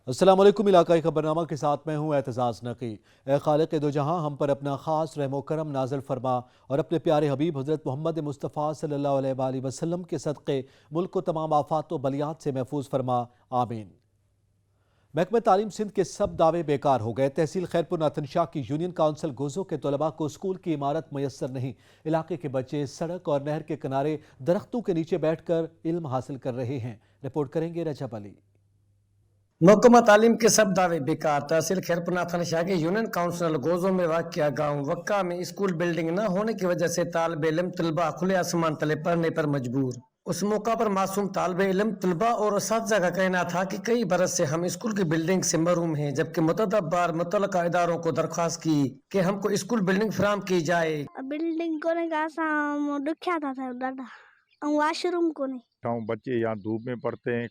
अस्सलाम वालेकुम। इलाकाई खबरनामा के साथ मैं हूँ एतजाज़ नकी। ए खालिक़ दो जहां, हम पर अपना ख़ास रहम करम नाज़िल फरमा और अपने प्यारे हबीब हज़रत मोहम्मद मुस्तफ़ा सल्लल्लाहु अलैहि वसल्लम के सदक़े मुल्क को तमाम आफ़ात व बलियात से महफूज फरमा, आमीन। महकमा तालीम सिंध के सब दावे बेकार हो गए। तहसील खैरपुर नाथनशाह की यूनियन काउंसिल गोजो के तलबा को स्कूल की इमारत मैसर नहीं। इलाके के बच्चे सड़क और नहर के किनारे दरख्तों के नीचे बैठ कर इल्म हासिल कर रहे हैं। रिपोर्ट करेंगे रजब अली। महकमा तालीम के सब दावे बेकार। तहसील खैरपुर नाथनशाह के यूनियन काउंसिल गोजो में वाक़िया गांव वक्का में स्कूल बिल्डिंग न होने की वजह से तालिब इल्म तलबा खुले आसमान तले पढ़ने पर मजबूर। उस मौका पर मासूम तालिब इल्म तलबा और असातिज़ा का कहना था कि कई बरस से हम स्कूल की बिल्डिंग से महरूम हैं, जबकि मुतअद्दिद बार मुतल्लिका इदारों को दरख्वास्त की कि हमको स्कूल बिल्डिंग फराहम की जाए। बिल्डिंग को नहीं कहा दुखिया था दादा, वॉशरूम को नहीं। गाँव बच्चे यहाँ धूप में पढ़ते हैं,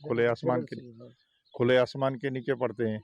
खुले आसमान के नीचे पढ़ते हैं।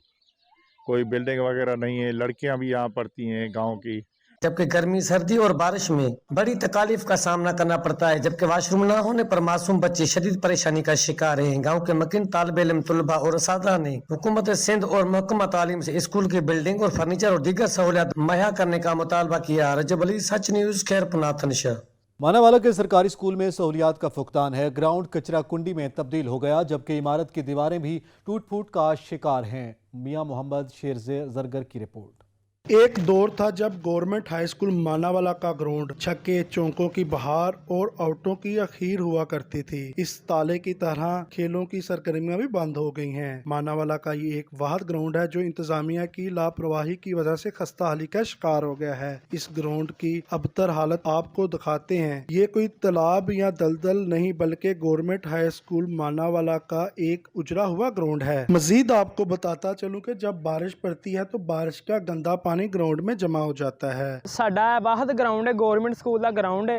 कोई बिल्डिंग वगैरह नहीं है। लड़कियां भी यहाँ पढ़ती हैं गांव की। जबकि गर्मी सर्दी और बारिश में बड़ी तकालीफ का सामना करना पड़ता है, जबकि वाशरूम न होने पर मासूम बच्चे शदीद परेशानी का शिकार हैं। गांव के मकीन तालिब इल्म तलबा और असातिज़ा ने हुकूमत सिंध और महकमा तालीम से स्कूल की बिल्डिंग और फर्नीचर और दीगर सहूलियात मुहैया करने का मुतालबा किया। रजब अली, सच न्यूज़, खैरपुर नाथनशाह। मानावाला के सरकारी स्कूल में सहूलियात का फुकदान है। ग्राउंड कचरा कुंडी में तब्दील हो गया, जबकि इमारत की दीवारें भी टूट फूट का शिकार हैं। मियां मोहम्मद शेर जरगर की रिपोर्ट। एक दौर था जब गवर्नमेंट हाई स्कूल मानावाला का ग्राउंड छक्के चौकों की बहार और आउटों की अखीर हुआ करती थी। इस ताले की तरह खेलों की सरगर्मियां भी बंद हो गई हैं। मानावाला का ये एक वाहिद ग्राउंड है जो इंतजामिया की लापरवाही की वजह से खस्ता हाली का शिकार हो गया है। इस ग्राउंड की अबतर हालत आपको दिखाते हैं। ये कोई तालाब या दलदल नहीं, बल्कि गवर्नमेंट हाई स्कूल मानावाला का एक उजड़ा हुआ ग्राउंड है। मजीद आपको बताता चलूं कि जब बारिश पड़ती है तो बारिश का गंदा पानी ग्राउंड में जमा हो जाता है। साडा वाहद ग्राउंड है, गवर्नमेंट स्कूल का ग्राउंड है।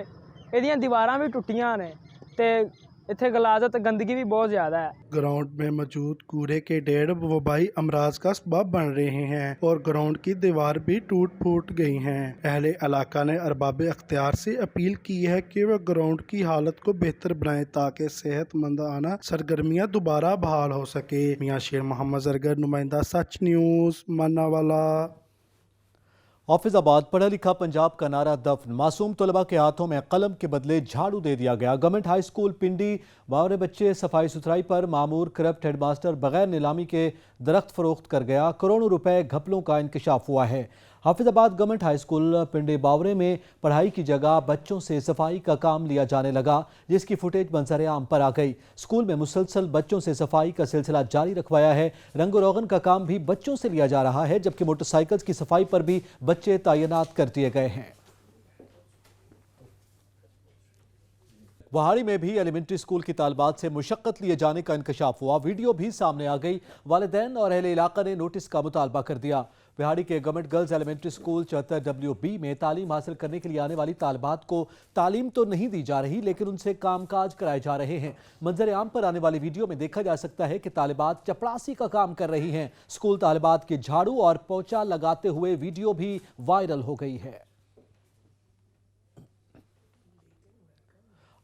ਇਹਦੀਆਂ ਦੀਵਾਰਾਂ भी टुटियां ने ते इत्थे गलाजत गंदगी भी बहुत ज्यादा है। ग्राउंड में मौजूद कूड़े के ढेर वबाई अमराज का सबब बन रहे हैं और ग्राउंड की दीवार भी टूट फूट गई हैं। अहले इलाका ने अरबाब अख्तियार से अपील की है कि वह ग्राउंड की हालत को बेहतर बनाए ताकि सेहतमंदाना सरगर्मियां दोबारा बहाल हो सके। मियां शेर मोहम्मद जरगर, नुमाइंदा, सच न्यूज़, मानावाला। हाफिजाबाद पढ़ा लिखा पंजाब का नारा दफन। मासूम तलबा के हाथों में कलम के बदले झाड़ू दे दिया गया। गवर्नमेंट हाई स्कूल पिंडी बावरे बच्चे सफाई सुथराई पर मामूर करप्ट हेडमास्टर बगैर नीलामी के दरख्त फरोख्त कर गया। करोड़ों रुपए घपलों का इंकशाफ हुआ है। हाफिजाबाद गवर्नमेंट हाई स्कूल पिंडी बावरे में पढ़ाई की जगह बच्चों से सफाई का काम लिया जाने लगा, जिसकी फुटेज मंजर आम पर आ गई। स्कूल में मुसलसल बच्चों से सफाई का सिलसिला जारी रखवाया है। रंग रोगन का काम भी बच्चों से लिया जा रहा है, जबकि मोटरसाइकिल की सफाई पर भी बच्चे तैनात कर दिए गए हैं। वहाड़ी में भी एलिमेंट्री स्कूल की तालबात से मुशक्कत लिए जाने का इंकशाफ हुआ। वीडियो भी सामने आ गई। वालिदैन और अहले इलाका ने नोटिस का मुतालबा कर दिया। बिहाड़ी के government girls elementary school 74WB में तालीम हासिल करने के लिए आने वाली तालिबात को तालीम तो नहीं दी जा रही, लेकिन उनसे कामकाज कराए जा रहे हैं। मंजर आम पर आने वाली वीडियो में देखा जा सकता है कि तालिबात चपड़ासी का काम कर रही हैं। स्कूल तालिबात के झाड़ू और पोछा लगाते हुए वीडियो भी वायरल हो गई है।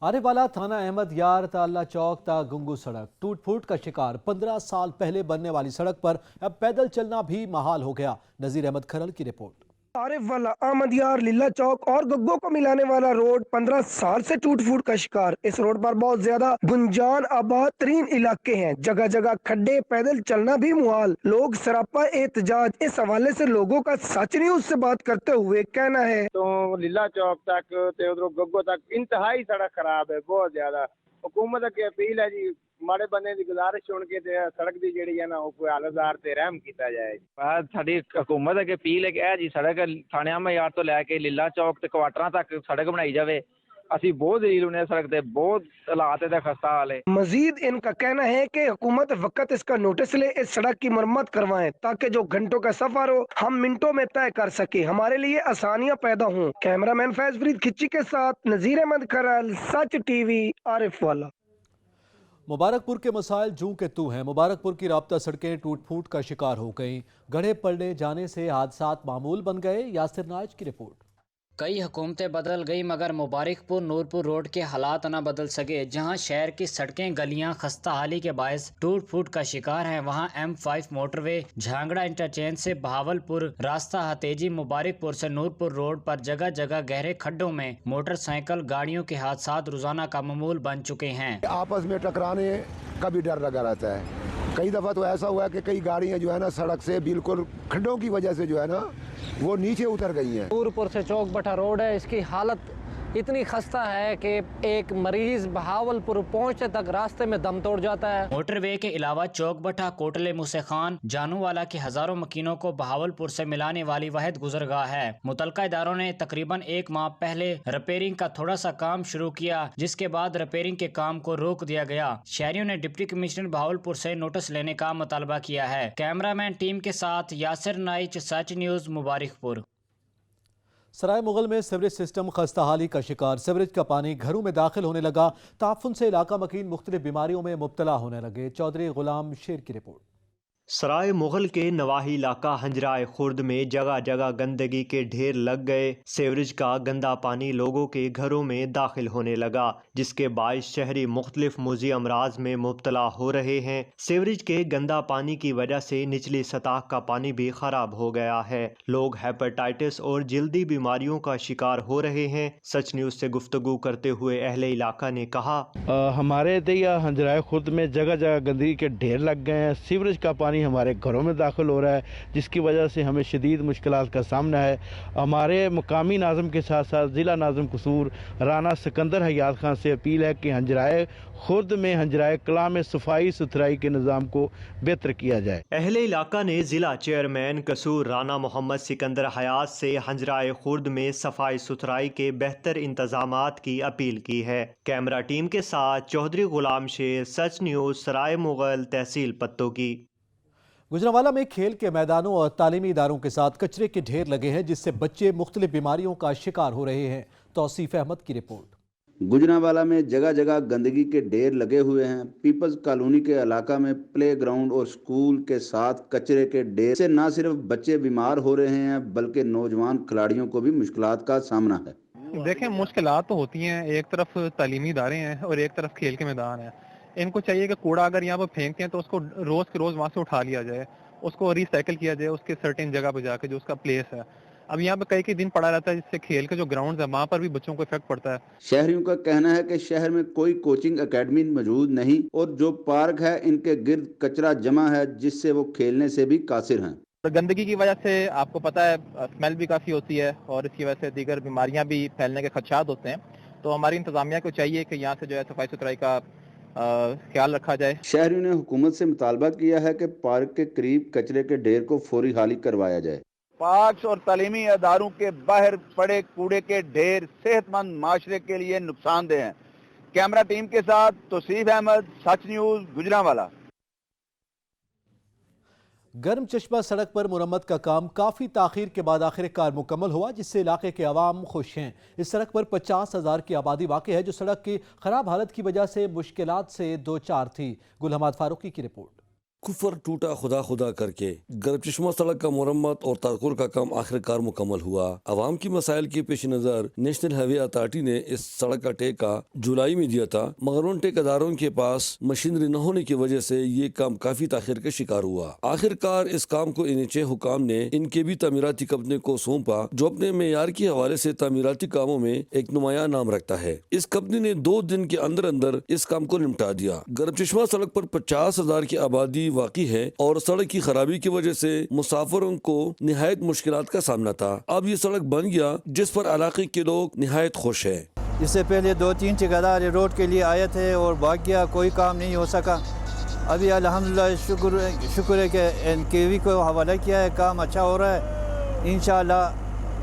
आने वाला थाना अहमद यार ताला चौक ता गुंगू सड़क टूट फूट का शिकार। 15 साल पहले बनने वाली सड़क पर अब पैदल चलना भी महाल हो गया। नजीर अहमद खरल की रिपोर्ट। आरिफ वाला अहमद यार लीला चौक और गग्गो को मिलाने वाला रोड 15 साल से टूट फूट का शिकार। इस रोड पर बहुत ज्यादा गुंजान आबाद तरीन इलाके हैं, जगह जगह खड्डे, पैदल चलना भी मुहाल। लोग सरापा एहतजाज। इस हवाले से लोगों का सच न्यूज़ से बात करते हुए कहना है तो लीला चौक तक ते उधरों गग्गो तक इंतहाई सड़क खराब है, बहुत ज्यादा। हुकूमत की अपील है जी, माड़े बंदे की गुजारिश सुन के सड़क की जी है ना वो हालतदार ते रहम किया जाए। साडी हुकूमत अगे अपील है कि यह जी सड़क थाने अहमद यार तो लैके लीला चौक ते क्वार्टरां तक सड़क बनाई जाए। असी बहुत दलील होने सड़क ते बहुत हालात है खस्ता हाल है। मजीद इनका कहना है कि हुकूमत वक्त इसका नोटिस ले, इस सड़क की मरम्मत करवाएं ताकि जो घंटों का सफर हो हम मिनटों में तय कर सके, हमारे लिए आसानियां पैदा हों। कैमरामैन फैज फरीद खिच्ची के साथ नजीर अहमद खरल, सच टीवी, आरिफ वाला। मुबारकपुर के मसाइल जूं के तू हैं। मुबारकपुर की राब्ता सड़कें टूट फूट का शिकार हो गईं। गड्ढे पड़ने जाने से हादसात मामूल बन गए। यासिर नाइज की रिपोर्ट। کئی حکومتیں بدل گئی مگر مبارک پور نورپور روڈ کے حالات نہ بدل سکے. جہاں شہر کی سڑکیں گلیاں خستہ حالی کے باعث ٹوٹ پھوٹ کا شکار ہیں، وہاں M5 موٹر وے جھانگڑا انٹرچینج سے بہاولپور راستہ ہتیجی مبارک پور سے نورپور روڈ پر جگہ جگہ گہرے کھڈوں میں موٹر سائیکل گاڑیوں کے حادثات روزانہ کا معمول بن چکے ہیں. آپس میں ٹکرانے کا بھی ڈر لگا رہتا ہے. کئی دفعہ تو ایسا ہوا ہے کہ کئی گاڑیاں جو ہے نا سڑک سے بالکل کھڈوں کی وجہ سے جو ہے نا وہ نیچے اتر گئی ہیں. نورپور سے چوک بٹھا روڈ ہے، اس کی حالت اتنی خستہ ہے کہ ایک مریض بہاولپور پہنچنے تک راستے میں دم توڑ جاتا ہے. موٹر وے کے علاوہ چوک بٹھا، کوٹلے موسی خان، جانو والا کے ہزاروں مکینوں کو بہاولپور سے ملانے والی واحد گزرگاہ ہے. متعلقہ اداروں نے تقریباً 1 ماہ پہلے ریپیرنگ کا تھوڑا سا کام شروع کیا، جس کے بعد ریپیرنگ کے کام کو روک دیا گیا. شہریوں نے ڈپٹی کمشنر بہاولپور سے نوٹس لینے کا مطالبہ کیا ہے. کیمرہ مین ٹیم کے ساتھ یاسر نائچ، سچ نیوز، مبارک پور. سرائے مغل میں سیوریج سسٹم خستہ حالی کا شکار. سیوریج کا پانی گھروں میں داخل ہونے لگا. تعفن سے علاقہ مکین مختلف بیماریوں میں مبتلا ہونے لگے. چودھری غلام شیر کی رپورٹ. سرائے مغل کے نواحی علاقہ ہنجرائے خرد میں جگہ جگہ گندگی کے ڈھیر لگ گئے. سیوریج کا گندا پانی لوگوں کے گھروں میں داخل ہونے لگا، جس کے باعث شہری مختلف موذی امراض میں مبتلا ہو رہے ہیں. سیوریج کے گندا پانی کی وجہ سے نچلی سطح کا پانی بھی خراب ہو گیا ہے. لوگ ہیپاٹائٹس اور جلدی بیماریوں کا شکار ہو رہے ہیں. سچ نیوز سے گفتگو کرتے ہوئے اہل علاقہ نے کہا، ہمارے دیا ہنجرائے خرد میں جگہ جگہ گندگی کے ڈھیر لگ گئے ہیں. سیوریج کا پانی ہمارے گھروں میں داخل ہو رہا ہے، جس کی وجہ سے ہمیں شدید مشکلات کا سامنا ہے. ہمارے مقامی ناظم کے ساتھ ساتھ ضلع ناظم قصور رانا سکندر حیات خان سے اپیل ہے کہ ہنجرائے خرد میں ہنجرائے کلاں میں صفائی ستھرائی کے نظام کو بہتر کیا جائے. اہل علاقہ نے ضلع چیئرمین قصور رانا محمد سکندر حیات سے ہنجرائے خرد میں صفائی ستھرائی کے بہتر انتظامات کی اپیل کی ہے. کیمرہ ٹیم کے ساتھ چودھری غلام شیر، سچ نیوز، سرائے مغل، تحصیل پتو کی. گجرانوالہ میں کھیل کے میدانوں اور تعلیمی اداروں کے ساتھ کچرے کے ڈھیر لگے ہیں، جس سے بچے مختلف بیماریوں کا شکار ہو رہے ہیں. توصیف احمد کی رپورٹ. گجرانوالہ میں جگہ جگہ گندگی کے ڈھیر لگے ہوئے ہیں. پیپلز کالونی کے علاقہ میں پلے گراؤنڈ اور سکول کے ساتھ کچرے کے ڈھیر سے نہ صرف بچے بیمار ہو رہے ہیں بلکہ نوجوان کھلاڑیوں کو بھی مشکلات کا سامنا ہے. دیکھیں، مشکلات تو ہوتی ہیں. ایک طرف تعلیمی ادارے ہیں اور ایک طرف کھیل کے میدان ہیں. ان کو چاہیے کہ کوڑا اگر یہاں پہ پھینکتے ہیں تو اس کو روز کے روز وہاں سے اٹھا لیا جائے، اس کو ری سائیکل کیا جائے اس کے سرٹن جگہ پہ جا کے جو اس کا پلیس ہے. اب یہاں پہ کئی دن پڑا رہتا ہے، جس سے کھیل کے جو گراؤنڈز ہیں وہاں پر بھی بچوں کو افیکٹ پڑتا ہے. شہریوں کا کہنا ہے کہ شہر میں کوئی کوچنگ اکیڈمی موجود نہیں اور جو پارک ہے ان کے گرد کچرا جمع ہے، جس سے وہ کھیلنے سے بھی قاصر ہیں. گندگی کی وجہ سے آپ کو پتہ ہے اسمیل بھی کافی ہوتی ہے اور اس کی وجہ سے دیگر بیماریاں بھی پھیلنے کے خدشات ہوتے ہیں. تو ہماری انتظامیہ کو چاہیے کہ یہاں سے جو ہے صفائی ستھرائی کا خیال رکھا جائے. شہریوں نے حکومت سے مطالبہ کیا ہے کہ پارک کے قریب کچرے کے ڈھیر کو فوری خالی کروایا جائے. پارکس اور تعلیمی اداروں کے باہر پڑے کوڑے کے ڈھیر صحت مند معاشرے کے لیے نقصان دہ ہیں. کیمرہ ٹیم کے ساتھ توصیف احمد، سچ نیوز، گجرانوالہ. گرم چشمہ سڑک پر مرمت کا کام کافی تاخیر کے بعد آخر کار مکمل ہوا، جس سے علاقے کے عوام خوش ہیں. اس سڑک پر 50,000 کی آبادی واقع ہے، جو سڑک کی خراب حالت کی وجہ سے مشکلات سے دوچار تھی. گل حماد فاروقی کی رپورٹ. کفر ٹوٹا خدا خدا کر کے گرم چشمہ سڑک کا مرمت اور تارکور کا کام آخر کار مکمل ہوا. عوام کی مسائل کے پیش نظر نیشنل ہائی وے اتھارٹی نے اس سڑک کا ٹیکہ جولائی میں دیا تھا، مگر ان ٹھیکیداروں کے پاس مشینری نہ ہونے کی وجہ سے یہ کام کافی تاخیر کا شکار ہوا. آخر کار اس کام کو NHA حکام نے ان کے بھی تعمیراتی کمپنی کو سونپا، جو اپنے معیار کے حوالے سے تعمیراتی کاموں میں ایک نمایاں نام رکھتا ہے. اس کمپنی نے 2 دن کے اندر اندر اس کام کو نمٹا دیا. گرم چشمہ سڑک پر 50,000 کی آبادی واقعی ہے اور سڑک کی خرابی کی وجہ سے مسافروں کو نہایت مشکلات کا سامنا تھا. اب یہ سڑک بن گیا، جس پر علاقے کے لوگ نہایت خوش ہیں. اس سے پہلے 2-3 ٹھیکیدار روڈ کے لیے آئے تھے اور بھاگ گیا، کوئی کام نہیں ہو سکا. ابھی الحمدللہ شکر ہے کہ NKV کو حوالہ کیا ہے، کام اچھا ہو رہا ہے. انشاءاللہ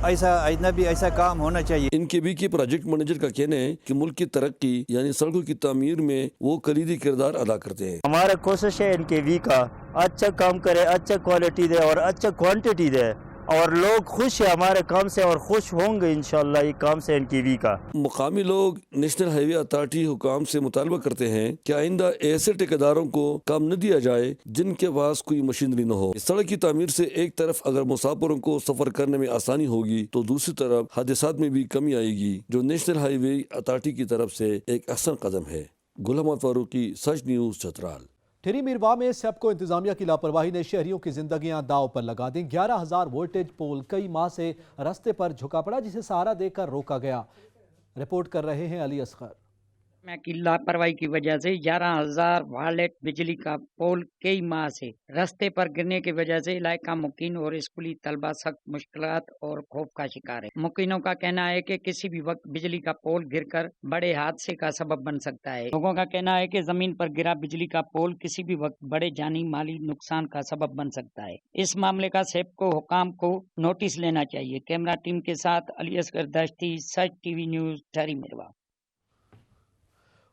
ایسا بھی ایسا کام ہونا چاہیے. NKV کے پروجیکٹ مینیجر کا کہنا ہے کہ ملک کی ترقی یعنی سڑکوں کی تعمیر میں وہ کلیدی کردار ادا کرتے ہیں. ہمارا کوشش ہے NKV کا اچھا کام کرے، اچھا کوالٹی دے اور اچھا کوانٹٹی دے और लोग खुश है हमारे काम से और खुश होंगे इंशाल्लाह ये काम से NKV का। मुकामी लोग नेशनल हाईवे अथॉरिटी हुकाम से मुतालबा करते हैं कि आइंदा ऐसे ठेकेदारों को काम न दिया जाए जिनके पास कोई मशीनरी न हो। इस सड़क की तामीर से एक तरफ अगर मुसाफिरों को सफर करने में आसानी होगी तो दूसरी तरफ हादसात में भी कमी आएगी, जो नेशनल हाईवे अथॉरिटी की तरफ से एक अहसन कदम है। गुलाम मोहम्मद फारूकी, सच न्यूज़, चतराल। ठेरी मीरवा में सेप्को इंतजामिया की लापरवाही ने शहरियों की जिंदगियां दांव पर लगा दी। 11,000 वोल्टेज पोल कई माह से रास्ते पर झुका पड़ा, जिसे सहारा देकर रोका गया। रिपोर्ट कर रहे हैं अली असगर। की लापरवाही की वजह से 11,000 वालेट बिजली का पोल कई माह से रास्ते पर गिरने की वजह से इलाका मुकीन और स्कूली तलबा सख्त मुश्किलात और खौफ का शिकार है। मुकीनों का कहना है कि किसी भी वक्त बिजली का पोल गिरकर बड़े हादसे का सबब बन सकता है। लोगों का कहना है कि जमीन पर गिरा बिजली का पोल किसी भी वक्त बड़े जानी माली नुकसान का सबब बन सकता है। इस मामले का सेप्को हुकाम को नोटिस लेना चाहिए। कैमरा टीम के साथ अली असगर दश्ती, सच TV न्यूज़, ठेरी मीरवा।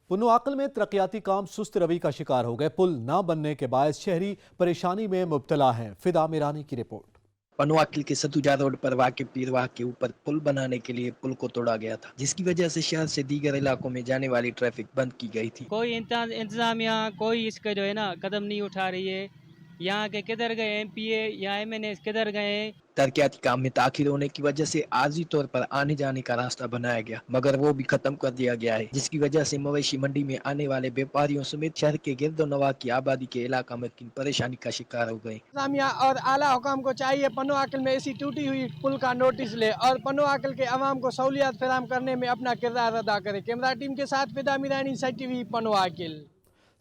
पुन्नुआकल में तरक्याती काम सुस्त रवि का शिकार हो गए। पुल न बनने के बायस शहरी परेशानी में मुब्तला हैं। फिदा मीरानी की रिपोर्ट। पनुआकिल के सतुजा रोड पर वाक़ पीरवाह के ऊपर पुल बनाने के लिए पुल को तोड़ा गया था, जिसकी वजह से शहर से दीगर इलाकों में जाने वाली ट्रैफिक बंद की गई थी। कोई इंतजामिया कोई इसका जो है ना कदम नहीं उठा रही है। यहाँ के किधर गए MPA या MNA किधर गए। तरक्याती काम में ताखिर होने की वजह से आर्जी तौर पर आने जाने का रास्ता बनाया गया, मगर वो भी खत्म कर दिया गया है, जिसकी वजह से मवेशी मंडी में आने वाले व्यापारियों समेत शहर के गिरदो नवाह की आबादी के इलाका में परेशानी का शिकार हो गए। इंतजामिया और आला हुकाम को चाहिए पनुआकिल में ऐसी टूटी हुई पुल का नोटिस ले और पनुआकिल के अवाम को सहूलियत फराहम करने में अपना किरदार अदा करे। कैमरा टीम के साथ फिदा मीरानी, सच TV, पनुआकिल।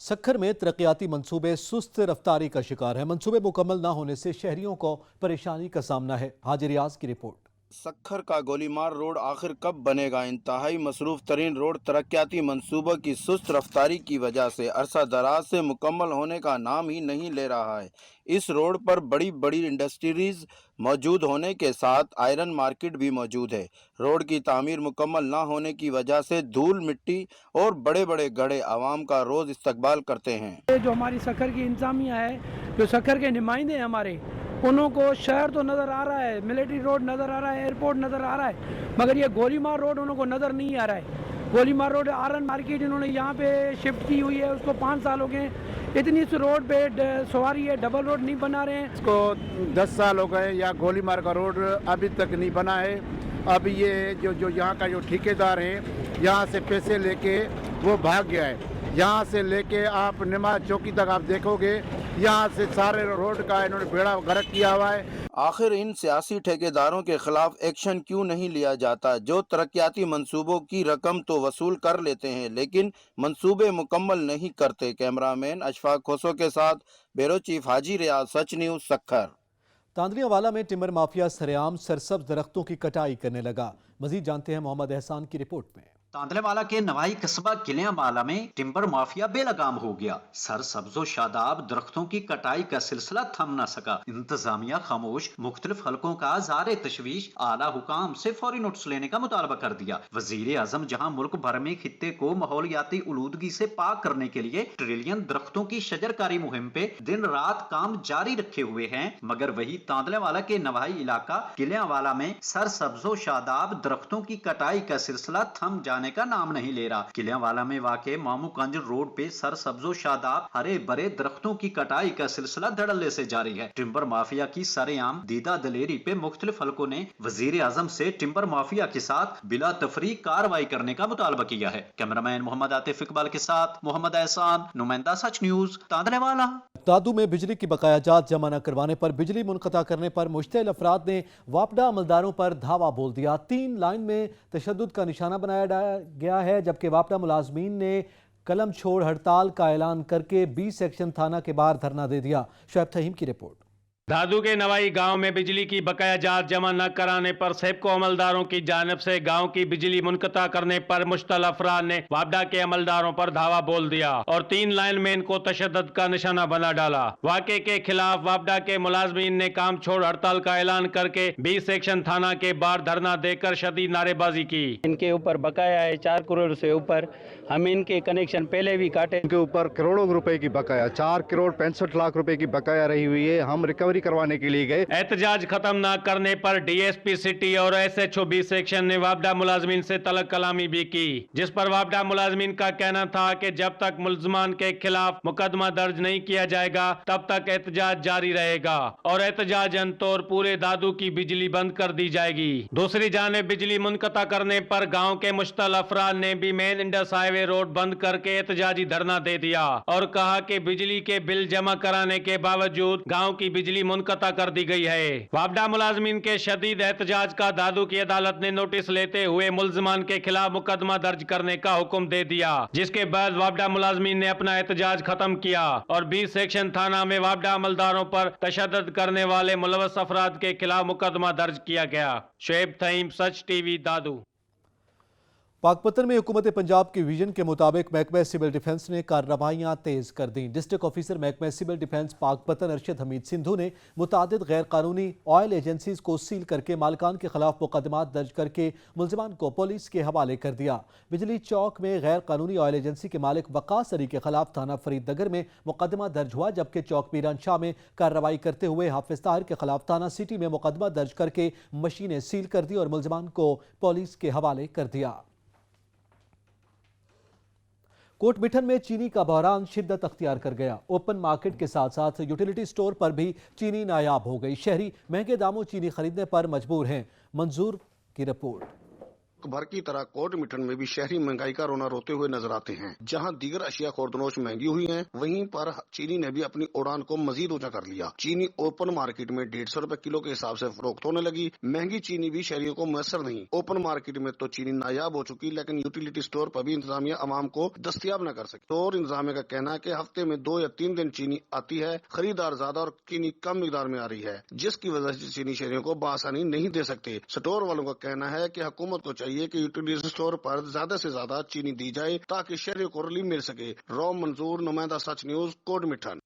सखर में तरक्याती मंसूबे सुस्त रफ्तारी का शिकार है। मंसूबे मुकम्मल न होने से शहरियों को परेशानी का सामना है। हाजी रियाज की रिपोर्ट। सखर का गोलीमार रोड आखिर कब बनेगा? इंतहाई मसरूफ तरीन रोड तरक्याती मंसूबों की सुस्त रफ्तारी की वजह से अरसा दराज से मुकम्मल होने का नाम ही नहीं ले रहा है। इस रोड पर बड़ी बड़ी इंडस्ट्रीज मौजूद होने के साथ आयरन मार्केट भी मौजूद है। रोड की तामीर मुकम्मल ना होने की वजह से धूल मिट्टी और बड़े बड़े गड्ढे आवाम का रोज़ इस्तकबाल करते हैं। जो हमारी सखर की इंतजामिया है, जो सखर के नुमाइंदे हैं हमारे, उनको शहर तो नज़र आ रहा है, मिलिट्री रोड नज़र आ रहा है, एयरपोर्ट नज़र आ रहा है, मगर ये गोलीमार रोड उनको नज़र नहीं आ रहा है। गोलीमार रोड आयरन मार्केट इन्होंने यहाँ पे शिफ्ट की हुई है, उसको 5 साल हो गए। इतनी इस रोड पे सवारी है, डबल रोड नहीं बना रहे हैं। इसको 10 साल हो गए या गोलीमार का रोड अभी तक नहीं बना है। अब ये जो यहाँ का जो ठेकेदार है, यहाँ से पैसे लेके वो भाग गया है। यहाँ से लेके आप नमाज चौकी तक आप देखोगे, यहाँ से सारे रोड का इन्होंने बेड़ा गर्क किया हुआ है। आखिर इन सियासी ठेकेदारों के खिलाफ एक्शन क्यों नहीं लिया जाता, जो तरक्याती मंसूबों की रकम तो वसूल कर लेते हैं लेकिन मंसूबे मुकम्मल नहीं करते। कैमरामैन अशफाक खोसो के साथ ब्यूरो चीफ हाजी रियाज, सच न्यूज़, सखर। तांदरियावाला में टिम्बर माफिया सरेआम सरसब्ज दरख्तों की कटाई करने लगा। मजीद जानते हैं मोहम्मद एहसान की रिपोर्ट में। तांदलेवाला के नवाही कस्बा किलियांवाला में टिम्बर माफिया बेलगाम हो गया। सर सब्जो शादाब दरख्तों की कटाई का सिलसिला थम न सका। इंतजामिया खामोश, मुख्तलिफ हलकों का ज़ारे तशवीश, आला हुकाम से फौरी नोटिस लेने का मुतालबा कर दिया। वजीर आजम जहां मुल्क भर में खित्ते को माहौलियाती उलूदगी से पाक करने के लिए ट्रिलियन दरख्तों की शजरकारी मुहिम पे दिन रात काम जारी रखे हुए हैं, मगर वही तांदलेवाला के नवाही इलाका किलियांवाला में सर सब्जो शादाब दरख्तों की कटाई का सिलसिला थम जाने का नाम नहीं ले रहा। किलियांवाला में वाक़े मामूगंज रोड पे सर सब्जो शादाब हरे भरे दरख्तों की कटाई का सिलसिला धड़ल्ले से जारी है। टिम्बर माफिया की सरेआम दीदा दलेरी पे मुख्तलिफ हलकों ने वजीर आजम से टिम्बर माफिया के साथ बिला तफरी कार्रवाई करने का मुतालबा किया है। कैमरामैन मोहम्मद आतिफ इकबाल के साथ मोहम्मद एहसान, नुमाइंदा सच न्यूज़, तांदलेवाला। तादू में बिजली की बकायाजात जमा न करवाने पर बिजली मुनक़ता करने पर मुश्तिल अफराद ने वापडा अमलदारों पर धावा बोल दिया। 3 लाइन में तशद्दुद का निशाना बनाया गया है, जबकि वापडा मुलाजमीन ने कलम छोड़ हड़ताल का ऐलान करके B सेक्शन थाना के बाहर धरना दे दिया। शुएब फहीम की रिपोर्ट। धादू के नवाई गांव में बिजली की बकायाजात जमा न कराने पर सेप्को अमलदारों की जानिब से गांव की बिजली मुनक़ता करने पर मुश्तल अफराद ने वापडा के अमलदारों पर धावा बोल दिया और 3 लाइनमैन को तशद्दुद का निशाना बना डाला। वाक़े के खिलाफ वापडा के मुलाजमीन ने काम छोड़ हड़ताल का ऐलान करके B सेक्शन थाना के बाहर धरना देकर शदीद नारेबाजी की। इनके ऊपर बकाया है 4 करोड़ से ऊपर। हम इनके कनेक्शन पहले भी काटे। इनके ऊपर करोड़ों रुपए की बकाया, 4 करोड़ 65 लाख रुपए की बकाया रही हुई है। हम रिकवरी भी करवाने के लिए गए। एहतजाज खत्म न करने पर डीएसपी सिटी और SHO बी सेक्शन ने वापडा मुलाजमीन से तलब कलामी भी की, जिस पर वापडा मुलाजमीन का कहना था कि जब तक मुलजमान के खिलाफ मुकदमा दर्ज नहीं किया जाएगा तब तक एहतजाज जारी रहेगा और एहतजाज अंतोर पूरे दादू की बिजली बंद कर दी जाएगी। दूसरी जानिब बिजली मुनक़ता करने पर गाँव के मुश्तल अफराद ने भी मेन इंडस हाईवे रोड बंद करके एहतजाजी धरना दे दिया और कहा कि बिजली के बिल जमा कराने के बावजूद गाँव की बिजली मुनक़ता कर दी गई है। वापडा मुलाजमीन के शदीद एहतजाज का दादू की अदालत ने नोटिस लेते हुए मुलजमान के खिलाफ मुकदमा दर्ज करने का हुक्म दे दिया, जिसके बाद वापडा मुलाजमीन ने अपना एहतजाज खत्म किया और बी सेक्शन थाना में वापडा अमलदारों पर तशद्दुद करने वाले मुलव्वस अफराद के खिलाफ मुकदमा दर्ज किया गया। शुएब थईम, सच टीवी, दादू। पाकपतन में हुकूमत पंजाब की विजन के मुताबिक महकमा सिविल डिफेंस ने कार्रवाइयाँ तेज़ कर दी। डिस्ट्रिक्ट ऑफिसर महकमा सिविल डिफेंस पाकपतन अरशद हमीद सिंधु ने मुतादिद गैर कानूनी ऑयल एजेंसीज को सील करके मालिकान के खिलाफ मुकदमात दर्ज करके मुलजमान को पुलिस के हवाले कर दिया। बिजली चौक में गैर कानूनी ऑयल एजेंसी के मालिक वकास अली के खिलाफ थाना फरीदनगर में मुकदमा दर्ज हुआ, जबकि चौक मीरान शाह में कार्रवाई करते हुए हाफिज ताहिर के खिलाफ थाना सिटी में मुकदमा दर्ज करके मशीनें सील कर दी और मुलजमान को पुलिस के हवाले कर दिया। कोटमिठन में चीनी का बहरान शिद्दत अख्तियार कर गया। ओपन मार्केट के साथ साथ यूटिलिटी स्टोर पर भी चीनी नायाब हो गई। शहरी महंगे दामों चीनी खरीदने पर मजबूर हैं। मंजूर की रिपोर्ट। भर की तरह कोटमिठन में भी शहरी महंगाई का रोना रोते हुए नजर आते हैं। जहां दीगर अशिया खुर्दनोश महंगी हुई हैं, वहीं पर चीनी ने भी अपनी उड़ान को मजीद ऊंचा कर लिया। चीनी ओपन मार्केट में 150 रुपए किलो के हिसाब से फरोख्त होने लगी। महंगी चीनी भी शहरियों को मुयसर नहीं। ओपन मार्केट में तो चीनी नायाब हो चुकी, लेकिन यूटिलिटी स्टोर पर भी इंतजामिया आवाम को दस्तयाब न कर सके। स्टोर इंतजामिया का कहना है कि हफ्ते में 2 या 3 दिन चीनी आती है, खरीदार ज्यादा और चीनी कम मिकदार में आ रही है, जिसकी वजह से चीनी शहरियों को बआसानी नहीं दे सकते। स्टोर वालों का कहना है कि हुकूमत को चाहिए कि यूटिलिटी स्टोर पर ज्यादा से ज्यादा चीनी दी जाए ताकि शहरियों को रिलीफ मिल सके। रॉ मंजूर, नुमाइंदा सच न्यूज, कोटमिठन।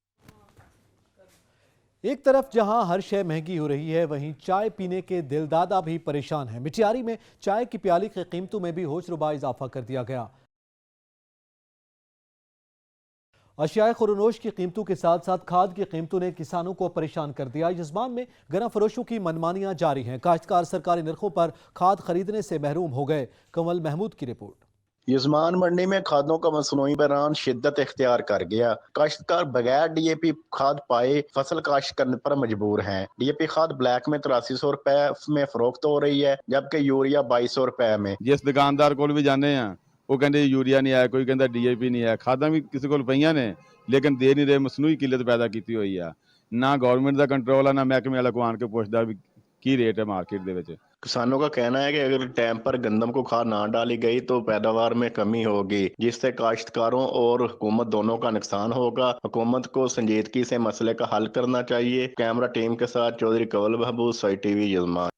एक तरफ जहां हर शय महंगी हो रही है, वहीं चाय पीने के दिलदादा भी परेशान हैं। मिटियारी में चाय की प्याली की कीमतों में भी होशरुबा इजाफा कर दिया गया। अशियाए खुरनोश की कीमतों के साथ साथ खाद की कीमतों ने किसानों को परेशान कर दिया। यजमान में गन्ना फरोशों की मनमानियां जारी हैं। काश्तकार सरकारी नरखों पर खाद खरीदने से महरूम हो गए। कमल महमूद की रिपोर्ट। यजमान मंडी में खादों का मसनूई बहरान शिद्दत इख्तियार कर गया। काश्तकार बगैर डीएपी खाद पाए फसल काश्त करने पर मजबूर हैं। डीएपी खाद ब्लैक में 8300 रुपए में फरोख्त हो रही है, जबकि यूरिया 2200 रुपए में। जिस दुकानदार को भी जाने हैं वो कहते यूरिया नहीं आया, कोई कहता डीएपी नहीं आया। खादा भी किसी को पईया ने लेकिन दे नहीं रहे। मसनूई किल्लत पैदा की हुई है। ना गवर्नमेंट का कंट्रोल है, ना महकमे वाला को आन के पुछदा भी की रेट है मार्केट दे विच। किसानों का कहना है कि अगर टाइम पर गंदम को खाद ना डाली गई तो पैदावार में कमी होगी, जिससे काश्तकारों और हुकूमत दोनों का नुकसान होगा। हुकूमत को संजीदगी से मसले का हल करना चाहिए। कैमरा टीम के साथ चौधरी कवल महबूब, सच टीवी, यजमान।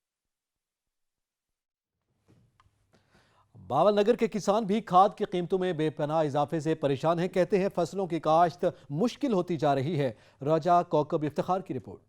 बावलनगर के किसान भी खाद की कीमतों में बेपनाह इजाफे से परेशान हैं। कहते हैं फसलों की काश्त मुश्किल होती जा रही है। राजा कौकब इफ्तिखार की रिपोर्ट।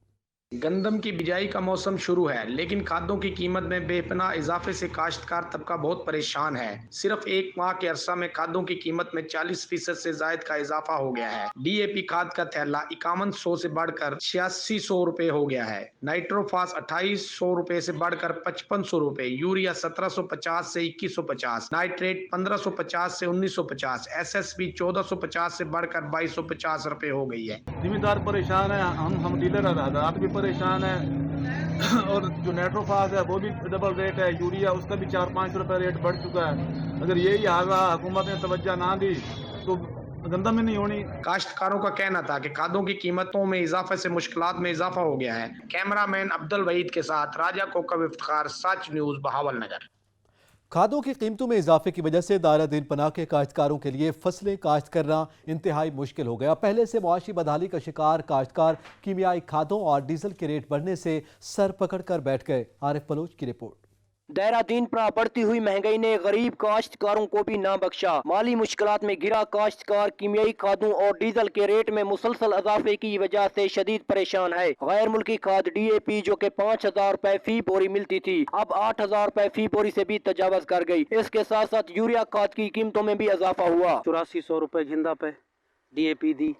गंदम की बिजाई का मौसम शुरू है, लेकिन खादों की कीमत में बेपनाह इजाफे से काश्तकार तबका बहुत परेशान है। सिर्फ एक माह के अरसा में खादों की कीमत में 40% से जायद का इजाफा हो गया है। डीएपी खाद का थैला 5100 से बढ़कर 8600 रुपए हो गया है। नाइट्रोफास 2800 रुपए से बढ़कर 5500 रुपए, यूरिया 1750 से 2150, नाइट्रेट 1550 से 1950, SSP 1450 से बढ़कर 2250 रुपए हो गई है। जिम्मेदार परेशान है, हम डीलर आजाद भी परेशान है और जो नाइट्रोफास है वो भी डबल रेट है। यूरिया उसका भी 4-5 रुपए रेट बढ़ चुका है। अगर यही हाल रहा, हुकूमत ने तवज्जो ना दी तो गंदम में नहीं होनी। काश्तकारों का कहना था कि खादों की कीमतों में इजाफे से मुश्किलात में इजाफा हो गया है। कैमरामैन अब्दुल वहीद के साथ राजा कोकब इफ्तिखार, सच न्यूज, बहावलनगर। खादों की कीमतों में इजाफे की वजह से दायरा दिन पनाह के काश्तकारों के लिए फसलें काश्त करना इंतहाई मुश्किल हो गया। पहले से मुआशी बदहाली का शिकार काश्तकार कीमियाई खादों और डीजल के रेट बढ़ने से सर पकड़ कर बैठ गए। आरिफ बलोच की रिपोर्ट। दायरा दीन पर बढ़ती हुई महंगाई ने गरीब काश्तकारों को भी ना बख्शा। माली मुश्किलात में गिरा काश्तकार कीमियाई खादों और डीजल के रेट में मुसलसल इजाफे की वजह से शदीद परेशान है। गैर मुल्की खाद डीएपी जो के 5000 रुपए फी बोरी मिलती थी, अब 8000 रुपए फी बोरी से भी तजावज कर गई। इसके साथ साथ यूरिया खाद की कीमतों में भी इजाफा हुआ। 8400 रुपए घिंदा पे डीएपी दी,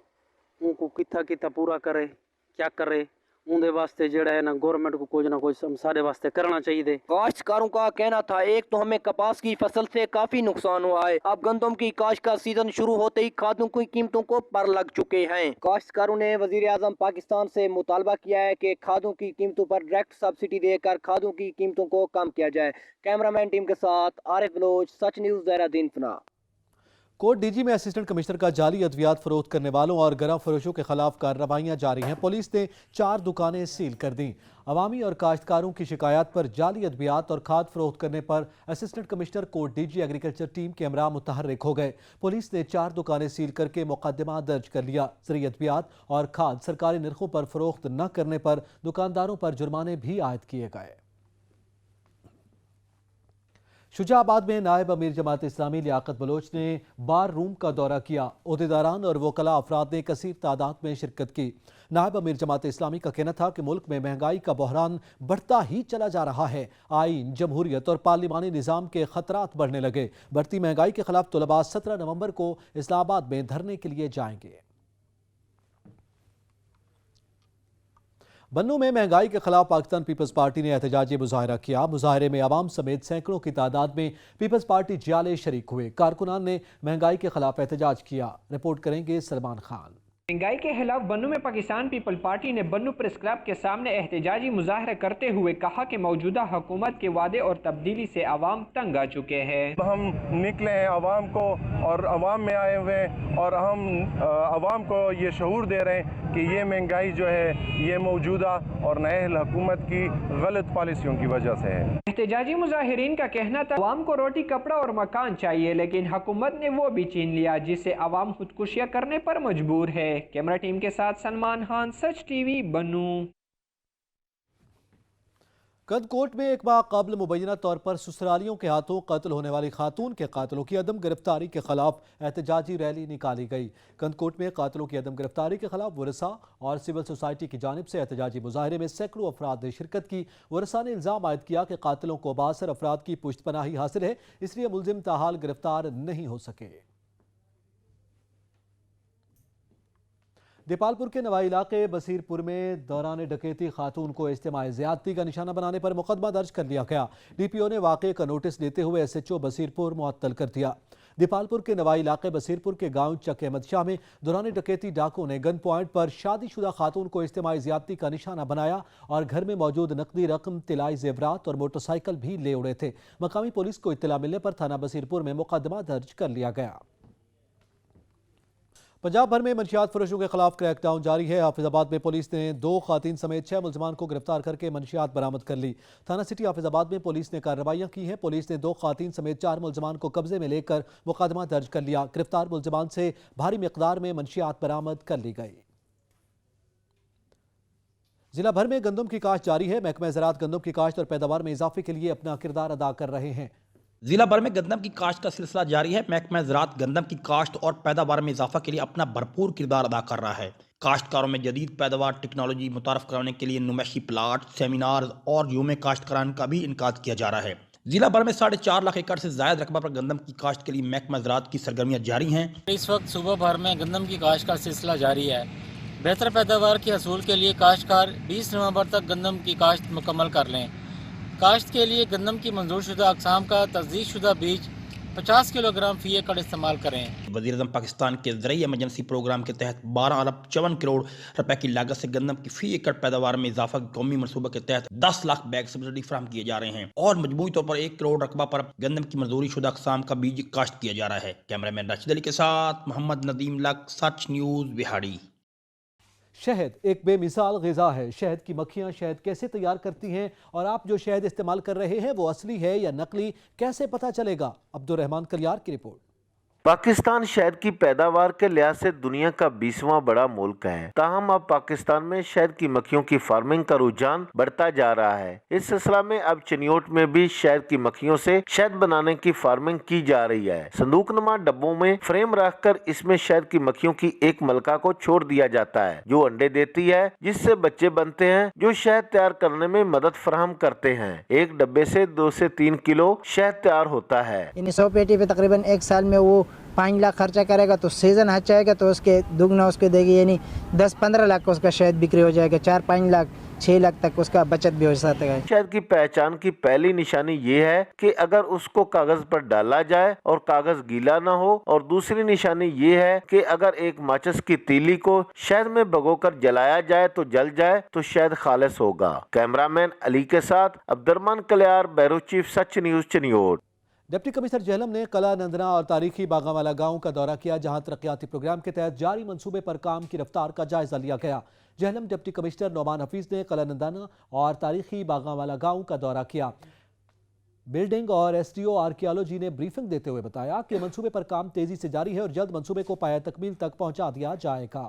उनको कितना कितना पूरा करे, क्या करे, उनके वास्ते जेड़ा है ना गवर्नमेंट को कुछ ना कुछ सारे वास्ते करना चाहिए। काश्तकारों का कहना था एक तो हमें कपास की फसल से काफी नुकसान हुआ है, अब गंदम की काश्त का सीजन शुरू होते ही खादों की कीमतों को पर लग चुके हैं। काश्तकारों ने वजीर आजम पाकिस्तान से मुतालबा किया है कि खादों की कीमतों पर डायरेक्ट सब्सिडी देकर खादों की कीमतों को कम किया जाए। कैमरामैन टीम के साथ आरिफ बलोच, सच न्यूज़, ज़हराद्दीन फना। कोट डीजी में असिस्टेंट कमिश्नर का जाली अद्वियात फरोख्त करने वालों और गरम फरोशों के खिलाफ कार्रवाइयां जारी हैं। पुलिस ने 4 दुकानें सील कर दी। अवामी और काश्तकारों की शिकायत पर जाली अद्वियात और खाद फरोख्त करने पर असिस्टेंट कमिश्नर कोट डीजी एग्रीकल्चर टीम के अमरा मुतहर्रिक हो गए। पुलिस ने 4 दुकानें सील करके मुकदमा दर्ज कर लिया। ज़रूरी अद्वियात और खाद सरकारी निर्खों पर फरोख्त न करने पर दुकानदारों पर जुर्माने भी आयद किए गए। शुजाबाद में नायब अमीर जमात इस्लामी लियाकत बलोच ने बार रूम का दौरा किया। ओहदेदारान और वकला अफराद ने कसीर तादाद में शिरकत की। नायब अमीर जमात इस्लामी का कहना था कि मुल्क में महंगाई का बहरान बढ़ता ही चला जा रहा है। आइन, जमहूरियत और पार्लिमानी निज़ाम के खतरात बढ़ने लगे। बढ़ती महंगाई के खिलाफ तलबा 17 नवंबर को इस्लामाबाद में धरने के लिए जाएंगे। बन्नू में महंगाई के खिलाफ पाकिस्तान पीपल्स पार्टी ने एहतजाजी मुजाहरा किया। मुजाहरे में आवाम समेत सैकड़ों की तादाद में पीपल्स पार्टी जियाले शरीक हुए। कारकुनान ने महंगाई के खिलाफ एहतजाज किया। रिपोर्ट करेंगे सलमान खान। महंगाई के खिलाफ बन्नू में पाकिस्तान पीपल पार्टी ने बन्नू प्रेस क्लब के सामने एहतजाजी मुजाहरा करते हुए कहा कि मौजूदा हुकूमत के वादे और तब्दीली से आवाम तंग आ चुके हैं। हम निकले हैं आवाम को और आवाम में आए हुए हैं और हम आवाम को ये शऊर दे रहे हैं कि ये महंगाई जो है ये मौजूदा और नए हुकूमत की गलत पॉलिसियों की वजह से है। एहतजाजी मुजाहिरीन का कहना था आवाम को रोटी, कपड़ा और मकान चाहिए, लेकिन हुकूमत ने वो भी छीन लिया, जिससे आवाम खुदकुशियां करने पर मजबूर है। कैमरा टीम के साथ सलमान खान, सच टीवी, बन्नू। कंदकोट में एक माह कबल मुबैना तौर पर ससुरालियों के हाथों कत्ल होने वाली खातून के कातिलों की अदम गिरफ्तारी के खिलाफ एहतजाजी रैली निकाली गई। कंदकोट में कातिलों की अदम गिरफ्तारी के खिलाफ वरसा और सिविल सोसाइटी की जानिब से एहतजाजी मुजाहरे में सैकड़ों अफराद ने शिरकत की। वरसा ने इल्ज़ाम आयद किया कि कातिलों को बासर अफराद की पुश्तपनाही हासिल है, इसलिए मुलजिम ताहाल गिरफ्तार नहीं हो सके। दीपालपुर के नवाई इलाके बसीरपुर में दौरान डकैती खातून को इज्तिमाई ज़्यादती का निशाना बनाने पर मुकदमा दर्ज कर लिया गया। डीपीओ ने वाक़े का नोटिस देते हुए एसएचओ बसीरपुर मुअत्तल कर दिया। दीपालपुर के नवाई इलाके बसीरपुर के गांव चक अहमद शाह में दौरान डकैती डाकुओं ने गन पॉइंट पर शादीशुदा खातून को इज्तिमाई ज़्यादती का निशाना बनाया और घर में मौजूद नकदी रकम, तिलाई जेवरात और मोटरसाइकिल भी ले उड़े थे। मकामी पुलिस को इत्तला मिलने पर थाना बसीरपुर में मुकदमा दर्ज कर लिया गया। पंजाब भर में मंशियात फरोशों के खिलाफ क्रैकडाउन जारी है। हाफिजाबाद में पुलिस ने 2 खातीन समेत 6 मुलजमान को गिरफ्तार करके मंशियात बरामद कर ली। थाना सिटी हाफिजाबाद में पुलिस ने कार्रवाइयां की हैं। पुलिस ने 2 खातीन समेत 4 मुलजमान को कब्जे में लेकर मुकदमा दर्ज कर लिया। गिरफ्तार मुलजमान से भारी मिकदार में मंशियात बरामद कर ली गई। जिला भर में गंदम की काश्त जारी है। महकमा ज़राअत गंदम की काश्त और पैदावार में इजाफे के लिए अपना किरदार अदा कर रहे हैं। जिला भर में गंदम की काश्त का सिलसिला जारी है। महकमा ज़राअत गंदम की काश्त और पैदावार में इजाफा के लिए अपना भरपूर किरदार अदा कर रहा है। काश्तकारों में जदीद पैदावार टेक्नोलॉजी मुतारफ कराने के लिए नुमाइशी प्लाट, सेमिनार और यूम काश्तकारान का भी इनकाद किया जा रहा है। जिला भर में 4.5 लाख एकड़ से ज्यादा रकबा पर गंदम की काश्त के लिए महकमा ज़राअत की सरगर्मियां जारी हैं। इस वक्त सूबा भर में गंदम की काश्त का सिलसिला जारी है। बेहतर पैदावार के हसूल के लिए काश्तकार 20 नवंबर तक गंदम की काश्त मुकम्मल कर लें। काश्त के लिए गंदम की मंजूर शुदा अक़साम का तस्दीक शुदा बीज 50 किलोग्राम फी एकड़ इस्तेमाल करें। वज़ीर आज़म पाकिस्तान के ज़रिए इमरजेंसी प्रोग्राम के तहत 12 अरब 54 करोड़ रुपए की लागत से गंदम की फी एकड़ पैदावार में इजाफा की कौमी मनसूबे के तहत 10 लाख बैग सब्सिडी फराहम किए जा रहे हैं और मजमूई तौर पर 1 करोड़ रकबा पर गंदम की मंजूरी शुदा अक़साम का बीज काश्त किया जा रहा है। कैमरामैन राशिद अली के साथ मोहम्मद नदीम लक, सच न्यूज़, बिहाड़ी। शहद एक बेमिसाल ग़िज़ा है। शहद की मक्खियाँ शहद कैसे तैयार करती हैं और आप जो शहद इस्तेमाल कर रहे हैं वो असली है या नकली, कैसे पता चलेगा? अब्दुर्रहमान कलियार की रिपोर्ट। पाकिस्तान शहद की पैदावार के लिहाज से दुनिया का 20वां बड़ा मुल्क है। ताहम अब पाकिस्तान में शहद की मक्खियों की फार्मिंग का रुझान बढ़ता जा रहा है। इस सिलसिला में अब चिन्योट में भी शहद की मक्खियों से शहद बनाने की फार्मिंग की जा रही है। संदूक नुमा डब्बों में फ्रेम रखकर इसमें शहद की मक्खियों की एक मलका को छोड़ दिया जाता है जो अंडे देती है, जिससे बच्चे बनते हैं जो शहद तैयार करने में मदद फराहम करते हैं। एक डब्बे से 2 से 3 किलो शहद तैयार होता है। इन 100 पेटी पे तकरीबन 1 साल में वो 5 लाख खर्चा करेगा तो सीज़न हज आएगा तो उसके दुगना उसको देगी, यानी 10-15 लाख का उसका शहद बिक्री हो जाएगा, 4-5 लाख 6 लाख तक उसका बचत भी हो सकता है। शहद की पहचान की पहली निशानी ये है कि अगर उसको कागज पर डाला जाए और कागज गीला ना हो, और दूसरी निशानी ये है कि अगर एक माचिस की तीली को शहद में भिगोकर जलाया जाए तो जल जाए तो शहद खालिस होगा। कैमरामैन अली के साथ Abdurrahman Kaliyar, bureau chief, Sach News, Chiniot. Deputy commissioner Jhelum ने कला नंदना और तारीखी बागावाला गांव का दौरा किया, जहां तरक्याती प्रोग्राम के तहत जारी मंसूबे पर काम की रफ्तार का जायजा लिया गया। जेहलम डिप्टी कमिश्नर नोमान हफीज ने कला नंदना और तारीखी बागावाला गांव का दौरा किया। बिल्डिंग और एसडीओ आर्कियोलॉजी ने ब्रीफिंग देते हुए बताया कि मंसूबे पर काम तेजी से जारी है और जल्द मंसूबे को पाया तकमील तक पहुंचा दिया जाएगा।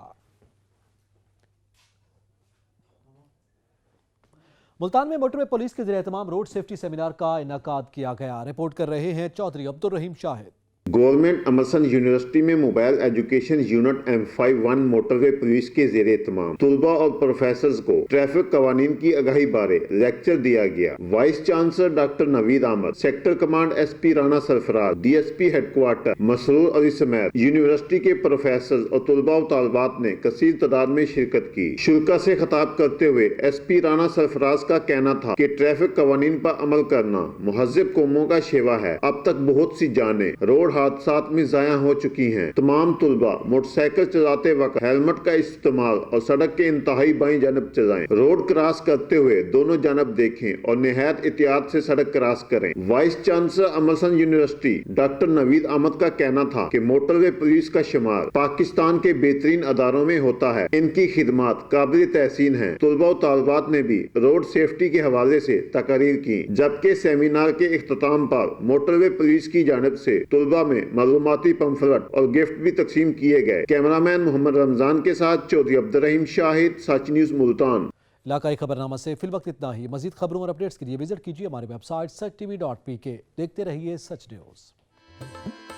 मुल्तान में मोटरवे पुलिस के ज़ेर-ए-तमाम रोड सेफ्टी सेमिनार का इनेकाद किया गया। रिपोर्ट कर रहे हैं चौधरी अब्दुल रहीम शाहिद। गवर्नमेंट अमरसन यूनिवर्सिटी में mobile education unit M51 motorway police के ज़ेरे तमाम तुलबा और प्रोफेसर्स को ट्रैफिक कवानीन की आगाही बारे लेक्चर दिया गया। Vice chancellor doctor Naveed Ahmad, sector command SP Rana Sarfaraz, DSP headquarter Masroor Ali समेत यूनिवर्सिटी के प्रोफेसर्स और तुलबा और तालबात ने कसीर तादाद में शिरकत की। शुल्का से खिताब करते हुए SP राना सरफराज का कहना था कि ट्रैफिक कवानीन पर अमल करना मुहज़्ज़ब कौमों का शेवा है। अब तक बहुत सी जानें रोड हादसात में जाया हो चुकी हैं। तमाम तुलबा मोटरसाइकिल चलाते वक्त हेलमेट का इस्तेमाल और सड़क के इंतहाई बाईं जानब चलाएं। रोड क्रॉस करते हुए दोनों जानब देखें और निहायत एहतियात से सड़क क्रॉस करें। Vice chancellor Emerson university doctor Naveed Ahmed का कहना था कि मोटरवे पुलिस का शुमार पाकिस्तान के बेहतरीन अदारों में होता है। इनकी खिदमात काबिल तहसीन है। तुलबा और तालबात ने भी रोड सेफ्टी के हवाले से तकरीर की, जबकि सेमिनार के इख्तिताम पर मोटरवे पुलिस की जानब से तुलबा में मालूमाती पंफलेट और गिफ्ट भी तकसीम किए गए। कैमरामैन मोहम्मद रमजान के साथ चौधरी अब्दुल रहीम शाहिद, सच न्यूज़ मुल्तान। इलाकाई खबरनामा से फिल वक्त इतना ही। मजीद खबरों और अपडेट्स के लिए विजिट कीजिए हमारे वेबसाइट sach.tv.pk। देखते रहिए सच न्यूज़।